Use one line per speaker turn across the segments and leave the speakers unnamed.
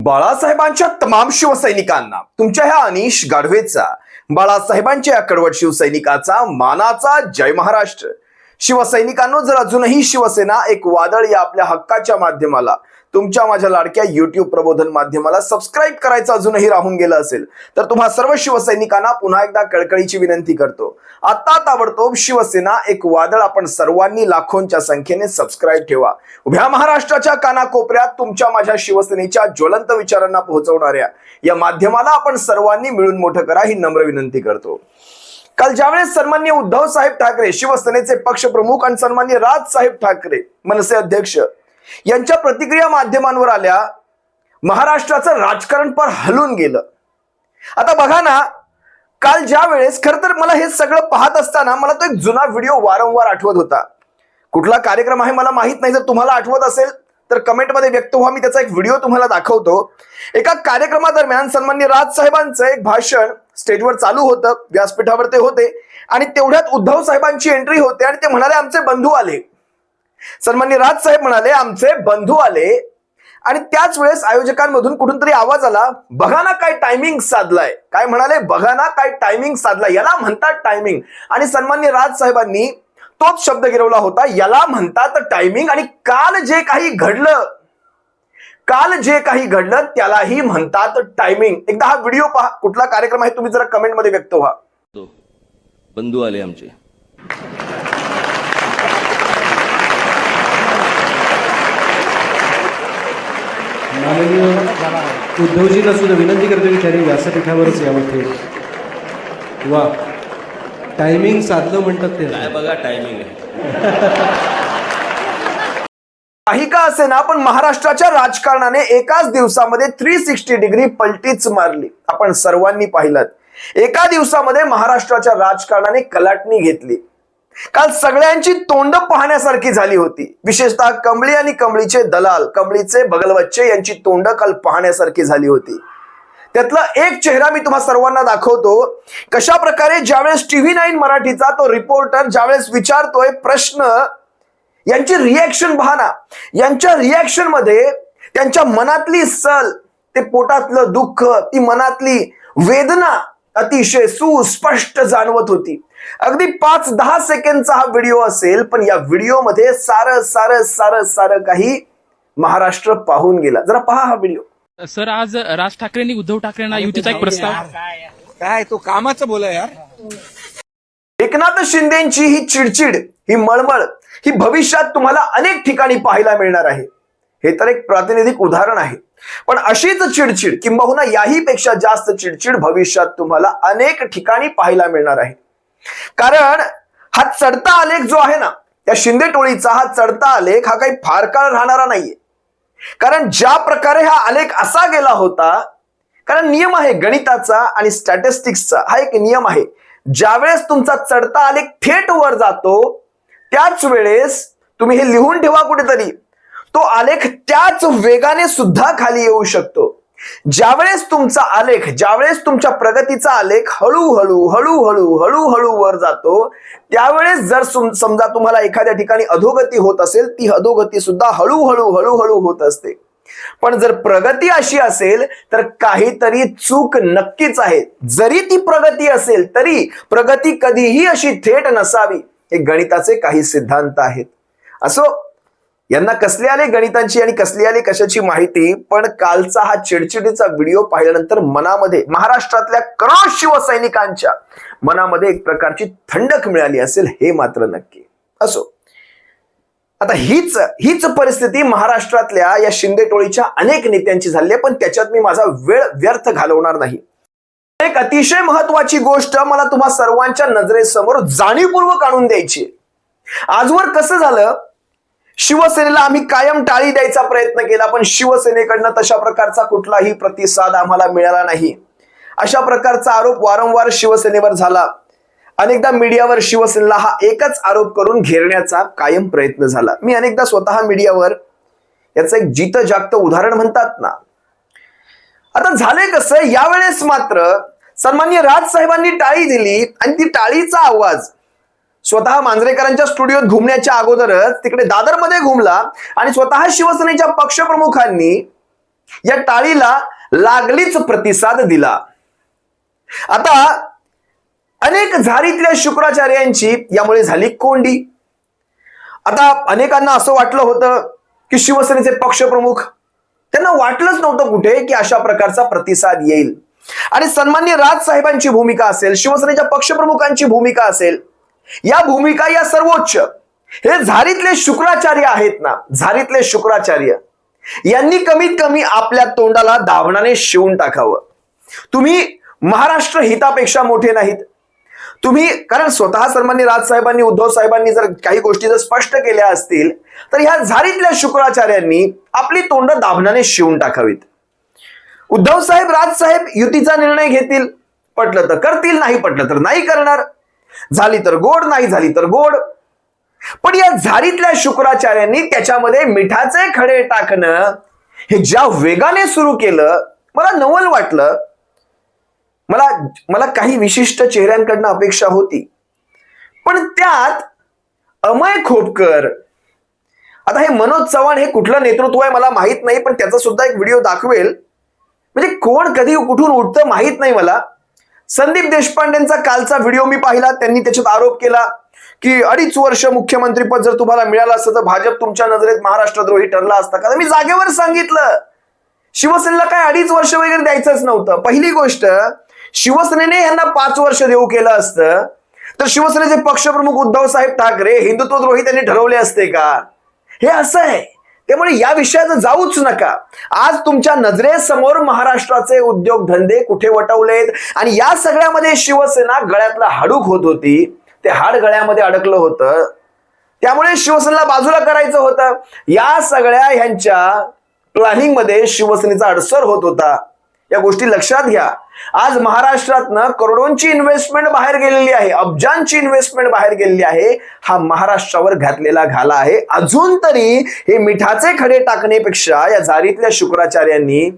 बाळासाहेबांच्या तमाम शिवसैनिकांना तुमच्या ह्या अनिश गाढवेचा, बाळासाहेबांच्या या कडवट शिवसैनिकाचा मानाचा जय महाराष्ट्र। शिवसैनिकांनो, जर अजूनही शिवसेना एक वादळ या आपल्या हक्काच्या माध्यमाला, तुमच्या माझ्या लाडक्या YouTube प्रबोधन माध्यमाला सबस्क्राइब करायचं अजूनही राहून गेलं असेल तर तुम्हा सर्व शिवसैनिकांना पुन्हा एकदा कळकळीची विनंती करतो, आता ताबडतोब शिवसेना एक वादळ आपण सर्वांनी लाखोंच्या संख्येने सबस्क्राइब ठेवा। उभ्या महाराष्ट्राच्या कानाकोपऱ्यात तुमच्या माझ्या शिवसेनेच्या ज्वलंत विचारांना पोहोचवणाऱ्या या माध्यमाला आपण सर्वांनी मिळून मोठं करा ही नम्र विनंती करतो। काल ज्यावेळेस सन्माननीय उद्धव साहेब ठाकरे शिवसेनेचे पक्षप्रमुख आणि सन्माननीय राज साहेब ठाकरे मनसे अध्यक्ष यांच्या प्रतिक्रिया माध्यमांवर आल्या, महाराष्ट्राचं राजकारण पर हलून गेलं। आता बघा ना, काल ज्या वेळेस खरं तर मला हे सगळं पाहत असताना मला तो एक जुना व्हिडिओ वारंवार आठवत होता। कुठला कार्यक्रम आहे मला माहित नाही, जर तुम्हाला आठवत असेल तर कमेंटमध्ये व्यक्त व्हा, मी त्याचा एक व्हिडिओ तुम्हाला दाखवतो। एका कार्यक्रमादरम्यान सन्माननीय राज साहेबांचं एक भाषण स्टेजवर चालू होतं, व्यासपीठावर ते होते आणि तेवढ्यात उद्धव साहेबांची एंट्री होते आणि ते म्हणाले, आमचे बंधू आले। सन्माननीय राज साहेब म्हणाले, आमचे बंधू आले आणि त्याच वेळेस आयोजकांमधून कुठून तरी आवाज आला, बघा ना काय टायमिंग साधलाय। काय म्हणाले, बघा ना काय टायमिंग साधलाय, याला म्हणतात टायमिंग। आणि सन्माननीय राज साहेबांनी तोच शब्द गिरवला होता, याला म्हणतात टायमिंग। आणि काल जे काही घडलं त्यालाही म्हणतात टायमिंग। एकदा हा व्हिडिओ पहा, कुठला कार्यक्रम आहे तुम्ही जरा कमेंट मध्ये व्यक्त व्हा।
बंधू आले आमचे।
माननीय उद्धवजींना सुद्धा विनंती करतो की त्यांनी व्यासपीठावरच यावं थेट। वा, टायमिंग साधलं म्हणतात ते,
काय बघा टायमिंग आहे।
काही का असे ना, पण महाराष्ट्राच्या राजकारणाने एकाच दिवसामध्ये 360 डिग्री पलटीच मारली। आपण सर्वांनी पाहिलं, एका दिवसामध्ये महाराष्ट्राच्या राजकारणाने कलाटणी घेतली। काल सगळ्यांची तोंड पाहण्यासारखी झाली होती, विशेषतः कमळी आणि कमळीचे दलाल, कमळीचे बगलवच्चे यांची तोंड काल पाहण्यासारखी झाली होती। त्यातला एक चेहरा मी तुम्हा सर्वांना दाखवतो, कशा प्रकारे ज्यावेळेस TV9 मराठीचा तो रिपोर्टर ज्यावेळेस विचारतोय प्रश्न, यांची रिएक्शन पहा ना। यांच्या रिएक्शन मध्ये त्यांच्या मनातली सल, ते पोटातलं दुःख, ती मनातली वेदना अतिशय सुस्पष्ट जाणवत होती। अगदी 5-10 सेकंडचा हा व्हिडिओ असेल, पण या व्हिडिओ मध्ये सारं काही महाराष्ट्र पाहून गेला। जरा पहा हा व्हिडिओ।
सर, आज राज ठाकरेंनी उद्धव ठाकरेंना युतीचा एक प्रस्ताव,
काय तो कामाचं बोला यार।
एकनाथ शिंदेची ही चिडचिड, ही मळमळ, ही भविष्यात तुम्हाला अनेक ठिकाणी पाहायला मिळणार आहे। हे तर एक प्रातिनिधिक उदाहरण आहे, पण अशीच चिडचिड किंबहुना याही पेक्षा जास्त चिडचिड भविष्यात तुम्हाला अनेक ठिकाणी पाहायला मिळणार आहे। कारण हा चढता आलेख जो आहे ना, त्या शिंदे टोळीचा हा चढता आलेख हा काही फार काळ राहणारा नाहीये। कारण ज्या प्रकारे हा आलेख असा गेला होता, कारण नियम आहे गणिताचा आणि स्टॅटिस्टिक्सचा, हा एक नियम आहे, ज्यावेळेस तुमचा चढता आलेख थेट वर जातो त्याच वेळेस तुम्ही हे लिहून ठेवा कुठेतरी, तो आलेख त्याच वेगाने सुद्धा खाली येऊ शकतो। ज्यावेळेस तुमचा आलेख, ज्यावेळेस तुमच्या प्रगतीचा आलेख हळूहळू वर जातो, त्यावेळेस जर समजा तुम्हाला एखाद्या ठिकाणी अधोगती होत असेल, ती अधोगती सुद्धा हळूहळू होत असते। पण जर प्रगती अशी असेल तर काहीतरी चूक नक्कीच आहे। जरी ती प्रगती असेल तरी प्रगती कधीही अशी थेट नसावी, हे गणिताचे काही सिद्धांत आहेत। असो, यांना कसली आले गणितांची आणि कसली आली कशाची माहिती, पण कालचा हा चिडचिडीचा व्हिडिओ पाहिल्यानंतर मनामध्ये, महाराष्ट्रातल्या करोड शिवसैनिकांच्या मनामध्ये एक प्रकारची थंडक मिळाली असेल, हे मात्र नक्की। असो, आता हीच परिस्थिती महाराष्ट्रातल्या या शिंदे टोळीच्या अनेक नेत्यांची झाली आहे, पण त्याच्यात मी माझा वेळ व्यर्थ घालवणार नाही। एक अतिशय महत्वाची गोष्ट मला तुम्हा सर्वांच्या नजरेसमोर जाणीवपूर्वक आणून द्यायची। आजवर कसं झालं, शिवसेनेला आम्ही कायम टाळी द्यायचा प्रयत्न केला, पण शिवसेनेकडनं तशा प्रकारचा कुठलाही प्रतिसाद आम्हाला मिळाला नाही। अशा प्रकारचा आरोप वारंवार शिवसेनेवर झाला। अनेकदा मीडियावर शिवसेनेला हा एकच आरोप करून घेरण्याचा कायम प्रयत्न झाला। मी अनेकदा स्वतः मीडियावर याचं एक जित जागत उदाहरण म्हणतात ना। आता झाले कसं, यावेळेस मात्र सन्माननीय राज साहेबांनी टाळी दिली आणि ती टाळीचा आवाज स्वतः मांजरेकरांच्या स्टुडिओत घुमण्याच्या अगोदरच तिकडे दादरमध्ये घुमला आणि स्वतः शिवसेनेच्या पक्षप्रमुखांनी या टाळीला लागलीच प्रतिसाद दिला. आता अनेक झारीतल्या शुक्राचार्यांची यामुळे झाली कोंडी. आता अनेकांना असं वाटलं होतं की शिवसेनेचे पक्षप्रमुख, त्यांना वाटलंच नव्हतं कुठे की अशा प्रकारचा प्रतिसाद येईल. आणि सन्माननीय राजसाहेबांची भूमिका असेल, शिवसेनेच्या पक्षप्रमुखांची भूमिका असेल, या भूमिका या सर्वोच्च. हे झारीतले शुक्राचार्य आहेत ना, झारीतले शुक्राचार्य यांनी कमीत कमी आपल्या तोंडाला दाभणाने शिवून टाकावं. तुम्ही महाराष्ट्र हितापेक्षा मोठे नाहीत. तुम्ही, कारण स्वतः सन्माननीय राजसाहेबांनी, उद्धव साहेबांनी जर काही गोष्टी जर स्पष्ट केल्या असतील तर ह्या झारीतल्या शुक्राचार्यांनी आपली तोंड दाभणाने शिवून टाकावीत. उद्धव साहेब, राजसाहेब युतीचा निर्णय घेतील, पटलं तर करतील, नाही पटलं तर नाही करणार, झाली तर गोड, नाही झाली तर गोड. पण या झारीतल्या शुक्राचार्यांनी त्याच्यामध्ये मिठाचे खडे टाकणं हे ज्या वेगाने सुरू केलं, मला नवल वाटलं. मला काही विशिष्ट चेहऱ्यांकडनं अपेक्षा होती, पण त्यात अमय खोपकर, आता हे मनोज चव्हाण हे कुठलं नेतृत्व आहे मला माहित नाही, पण त्याचा सुद्धा एक व्हिडिओ दाखवेल. म्हणजे कोण कधी कुठून उठतं माहित नाही मला. संदीप देशपांडेंचा कालचा व्हिडिओ मी पाहिला. त्यांनी त्याच्यात आरोप केला की 2.5 वर्ष मुख्यमंत्रीपद जर तुम्हाला मिळालं असतं तर भाजप तुमच्या नजरेत महाराष्ट्रद्रोही ठरला असता का? मी जागेवर सांगितलं, शिवसेनेला काय 2.5 वर्ष वगैरे द्यायचंच नव्हतं. पहिली गोष्ट, शिवसेनेने यांना 5 वर्ष देऊ केलं असतं तर शिवसेनेचे पक्षप्रमुख उद्धव साहेब ठाकरे हिंदुत्वद्रोही त्यांनी ठरवले असते का? हे असं आहे. त्यामुळे या विषयात जाऊच नका. आज तुमच्या नजरेसमोर महाराष्ट्राचे उद्योगधंदे कुठे वटवलेत आणि या सगळ्यामध्ये शिवसेना गळ्यातला हाडूक होत होती. ते हाड गळ्यामध्ये अडकलं होतं, त्यामुळे शिवसेनेला बाजूला करायचं होतं. या सगळ्या ह्यांच्या प्लॅनिंग मध्ये शिवसेनेचा अडसर होत होता. या गोष्टी लक्षात घ्या. आज महाराष्ट्रातनं करोडोंची इन्व्हेस्टमेंट बाहेर गेलेली आहे, अब्जांची इन्व्हेस्टमेंट बाहेर गेलेली आहे. हा महाराष्ट्रावर घातलेला घाला आहे. अजून तरी हे मिठाचे खडे टाकण्यापेक्षा या झारीतल्या शुक्राचार्यांनी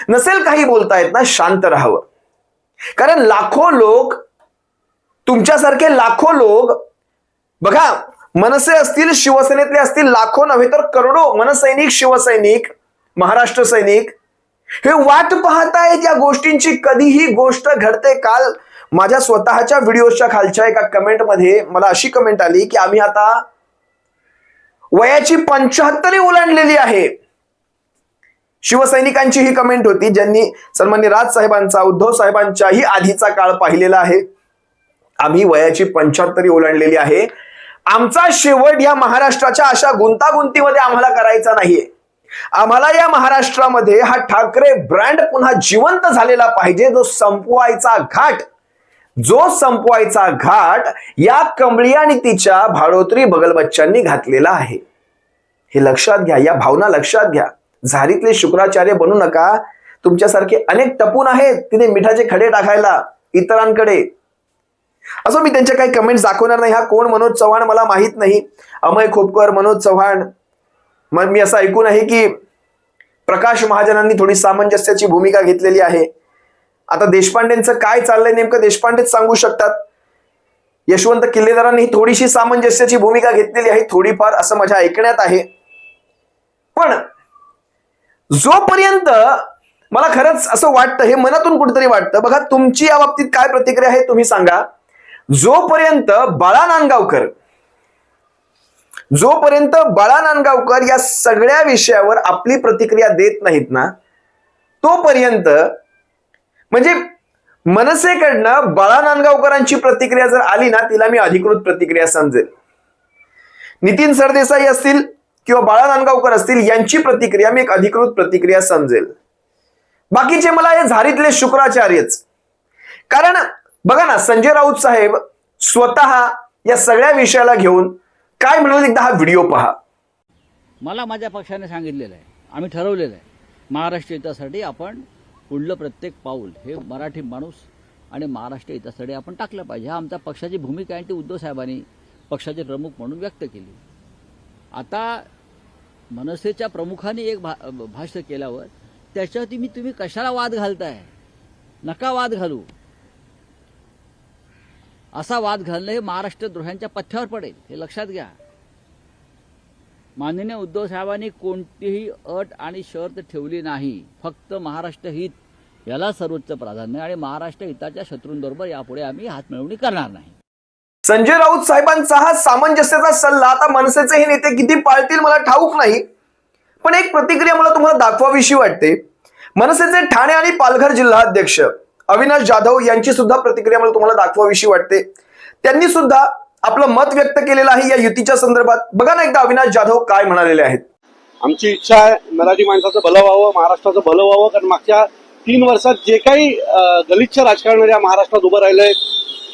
नसेल काही बोलतायत ना, शांत राहावं. कारण लाखो लोक, तुमच्यासारखे लाखो लोक बघा, मनसे असतील, शिवसेनेतले असतील, लाखो नव्हे तर करोडो मनसैनिक, शिवसैनिक, महाराष्ट्र सैनिक हे वाट पाहतायत या गोष्टींची. कधीही गोष्ट घडते. काल माझ्या स्वतःच्या व्हिडिओच्या खालच्या एका कमेंटमध्ये मला अशी कमेंट आली की आम्ही आता वयाची 75 ओलांडलेली आहे. शिवसैनिकांची ही कमेंट होती ज्यांनी सन्माननीय राजसाहेबांचा, उद्धव साहेबांच्याही आधीचा काळ पाहिलेला आहे. आम्ही वयाची 75 ओलांडलेली आहे. आमचा शेवट या महाराष्ट्राच्या अशा गुंतागुंतीमध्ये आम्हाला करायचा नाहीये. आम्हाला या महाराष्ट्रामध्ये हा ठाकरे ब्रँड पुन्हा जिवंत झालेला पाहिजे. जो संपवायचा घाट या कमळी आणि तिच्या भाडोत्री बगलबच्च्यांनी घातलेला आहे. हे लक्षात घ्या, या भावना लक्षात घ्या. झारीतले शुक्राचार्य बनू नका. तुमच्यासारखे अनेक टपून आहेत तिथे मिठाचे खडे टाकायला इतरांकडे. असं मी त्यांच्या काही कमेंट्स दाखवणार नाही. हा कोण मनोज चव्हाण मला माहित नाही. अमय खोपकर, मनोज चव्हाण. मग मी असं ऐकून आहे की प्रकाश महाजनांनी थोडी सामंजस्याची भूमिका घेतलेली आहे. आता देशपांडेंचं काय चाललंय नेमकं देशपांडेच सांगू शकतात. यशवंत किल्लेदारांनी थोडीशी सामंजस्याची भूमिका घेतलेली आहे, थोडीफार, असं माझ्या ऐकण्यात आहे. पण जोपर्यंत मला खरंच असं वाटतं, हे मनातून कुठेतरी वाटतं, बघा तुमची या बाबतीत काय प्रतिक्रिया आहे तुम्ही सांगा. जोपर्यंत बाळा नांदगावकर या सगळ्या विषयावर आपली प्रतिक्रिया देत नाहीत ना, तोपर्यंत म्हणजे मनसेकडनं बाळा नांदगावकरांची प्रतिक्रिया जर आली ना, तिला मी अधिकृत प्रतिक्रिया समजेल. नितीन सरदेसाई असतील किंवा बाळा नांदगावकर असतील, यांची प्रतिक्रिया मी एक अधिकृत प्रतिक्रिया समजेल. बाकीचे मला हे झारीतले शुक्राचार्यच. कारण बघा ना, संजय राऊत साहेब स्वतः या सगळ्या विषयाला घेऊन काय म्हणाले, एकदा हा व्हिडिओ पहा.
मला माझ्या पक्षाने सांगितलेलं आहे, आम्ही ठरवलेलं आहे, महाराष्ट्र हितासाठी आपण पुढलं प्रत्येक पाऊल हे मराठी माणूस आणि महाराष्ट्र हितासाठी आपण टाकलं पाहिजे. हा आमच्या पक्षाची भूमिका आहे. ती उद्धव साहेबांनी पक्षाचे प्रमुख म्हणून व्यक्त केली. आता मनसेच्या प्रमुखांनी एक भाष्य केल्यावर त्याच्यावरती तुम्ही कशाला वाद घालताय? नका वाद घालू. असा वाद घालणं हे महाराष्ट्र द्रोह्यांच्या पथ्यावर पडेल, हे लक्षात घ्या. माननीय उद्धव साहेबांनी कोणतीही अट आणि शर्त ठेवली नाही. फक्त महाराष्ट्र हित याला सर्वोच्च प्राधान्य आणि महाराष्ट्र हिताच्या शत्रूंबरोबर यापुढे आम्ही हातमिळवणी करणार नाही.
संजय राऊत साहेबांचा हा सामंजस्याचा सल्ला आता मनसेचे हे नेते किती पाळतील मला ठाऊक नाही, पण एक प्रतिक्रिया मला तुम्हाला दाखवावीशी वाटते. मनसेचे ठाणे आणि पालघर जिल्हाध्यक्ष अविनाश जाधव यांची सुद्धा प्रतिक्रिया मला तुम्हाला दाखवावीशी वाटते. त्यांनी सुद्धा आपलं मत व्यक्त केलेलं आहे या युतीच्या संदर्भात. बघा ना एकदा अविनाश जाधव काय म्हणालेले आहेत.
आमची इच्छा आहे मराठी माणसाचं भलं व्हावं, महाराष्ट्राचं भलं व्हावं. कारण मागच्या 3 वर्षात जे काही गलिच्छ राजकारण या महाराष्ट्रात उभं राहिलंय,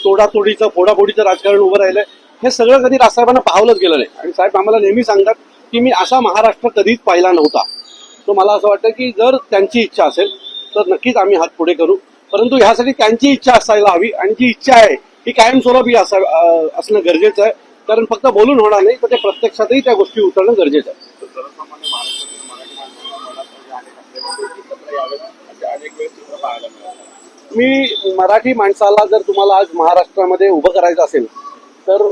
तोडातोडीचं फोडाफोडीचं राजकारण उभं राहिलंय, हे सगळं कधी राजसाहेबांना पाहवलंच गेलं नाही. आणि साहेब आम्हाला नेहमी सांगतात की मी असा महाराष्ट्र कधीच पाहिला नव्हता. तो मला असं वाटतं की जर त्यांची इच्छा असेल तर नक्कीच आम्ही हात पुढे करू, परंतु ह्यासाठी त्यांची इच्छा असायला हवी. आणि जी इच्छा आहे ही कायमस्वरूपी असणं गरजेचं आहे. कारण फक्त बोलून होणार नाही, तर ते प्रत्यक्षातही त्या गोष्टी उतरणं गरजेचं आहे. मी मराठी माणसाला जर तुम्हाला आज महाराष्ट्रामध्ये उभं करायचं असेल तर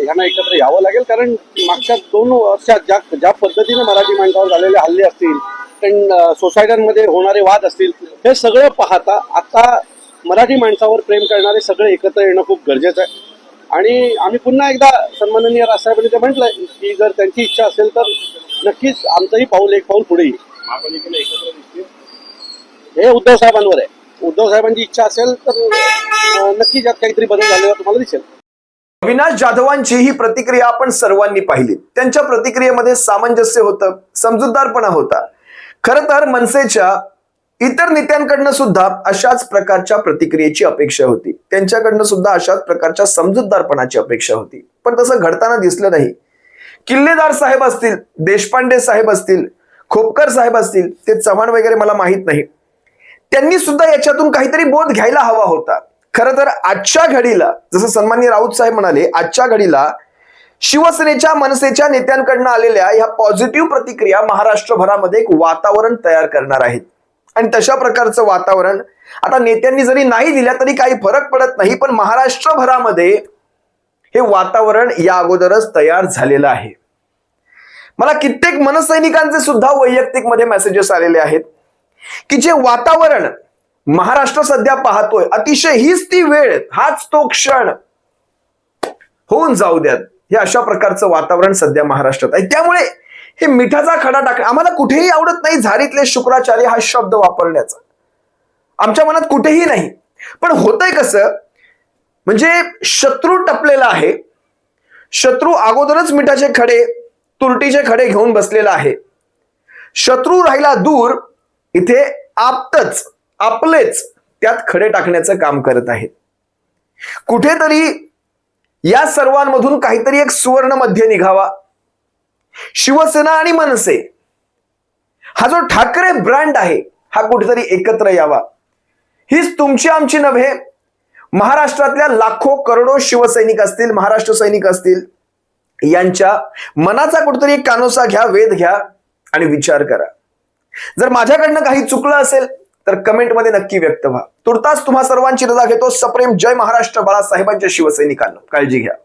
ह्यांना एकत्र यावं लागेल. कारण मागच्या 2 वर्षात ज्या पद्धतीने मराठी माणसावर झालेले हल्ले असतील, पण सोसायट्यांमध्ये होणारे वाद असतील, हे सगळं पाहता आता मराठी माणसावर प्रेम करणारे सगळे एकत्र येणं खूप गरजेचं आहे. आणि आम्ही पुन्हा एकदा सन्माननीय राजसाहेबांनी ते म्हटलंय की जर त्यांची इच्छा असेल तर नक्कीच आमचंही एक पाऊल पुढे येईल. हे उद्धव साहेबांवर आहे. उद्धव साहेबांची इच्छा असेल तर नक्कीच यात काहीतरी बदल झालेला तुम्हाला दिसेल.
अविनाश जाधवांची ही प्रतिक्रिया आपण सर्वांनी पाहिली. त्यांच्या प्रतिक्रियेमध्ये सामंजस्य होतं, समजूतदारपणा होता. खरं तर मनसेच्या इतर नेत्यांकडनं सुद्धा अशाच प्रकारच्या प्रतिक्रियेची अपेक्षा होती. त्यांच्याकडनं सुद्धा अशाच प्रकारच्या समजूतदारपणाची अपेक्षा होती, पण तसं घडताना दिसलं नाही. किल्लेदार साहेब असतील, देशपांडे साहेब असतील, खोपकर साहेब असतील, ते चव्हाण वगैरे मला माहित नाही, त्यांनी सुद्धा याच्यातून काहीतरी बोध घ्यायला हवा होता. खरं तर आजच्या घडीला जसं सन्माननीय राऊत साहेब म्हणाले, आजच्या घडीला शिवसेनेच्या मनसेच्या नेत्यांकडनं आलेल्या ह्या पॉझिटिव्ह प्रतिक्रिया महाराष्ट्रभरामध्ये एक वातावरण तयार करणार आहेत. आणि तशा प्रकारचं वातावरण आता नेत्यांनी जरी नाही दिल्या तरी काही फरक पडत नाही, पण महाराष्ट्रभरामध्ये हे वातावरण या अगोदरच तयार झालेलं आहे. मला कित्येक मनसैनिकांचे सुद्धा वैयक्तिक मध्ये मेसेजेस आलेले आहेत की जे वातावरण महाराष्ट्र सध्या पाहतोय, अतिशय हीच ती वेळ, हाच तो क्षण, होऊन जाऊ द्यात, हे अशा प्रकारचं वातावरण सध्या महाराष्ट्रात आहे. त्यामुळे हे मिठाचा खडा टाकणं आम्हाला कुठेही आवडत नाही. झारीतले शुक्राचार्य हा शब्द वापरण्याचा आमच्या मनात कुठेही नाही. पण होतंय कसं, म्हणजे शत्रू टपलेला आहे. शत्रू अगोदरच मिठाचे खडे, तुरटीचे खडे घेऊन बसलेला आहे. शत्रू राहिला दूर, इथे आपलेच त्यात खडे टाकण्याचं काम करत आहे. कुठेतरी या सर्वांमधून काहीतरी एक सुवर्ण मध्य निघावा. शिवसेना आणि मनसे हा जो ठाकरे ब्रँड आहे हा कुठेतरी एकत्र यावा. हीच तुमची आमची नव्हे, महाराष्ट्रातल्या लाखो करोडो शिवसैनिक असतील, महाराष्ट्र सैनिक असतील, यांच्या मनाचा कुठेतरी एक कानोसा घ्या, वेध घ्या आणि विचार करा. जर माझ्याकडनं काही चुकलं असेल तर कमेंटमध्ये नक्की व्यक्त व्हा. तुर्तास तुम्हा सर्वांची रजा घेतो. सप्रेम जय महाराष्ट्र. बाळासाहेबांच्या शिवसैनिकांना काळजी घ्या.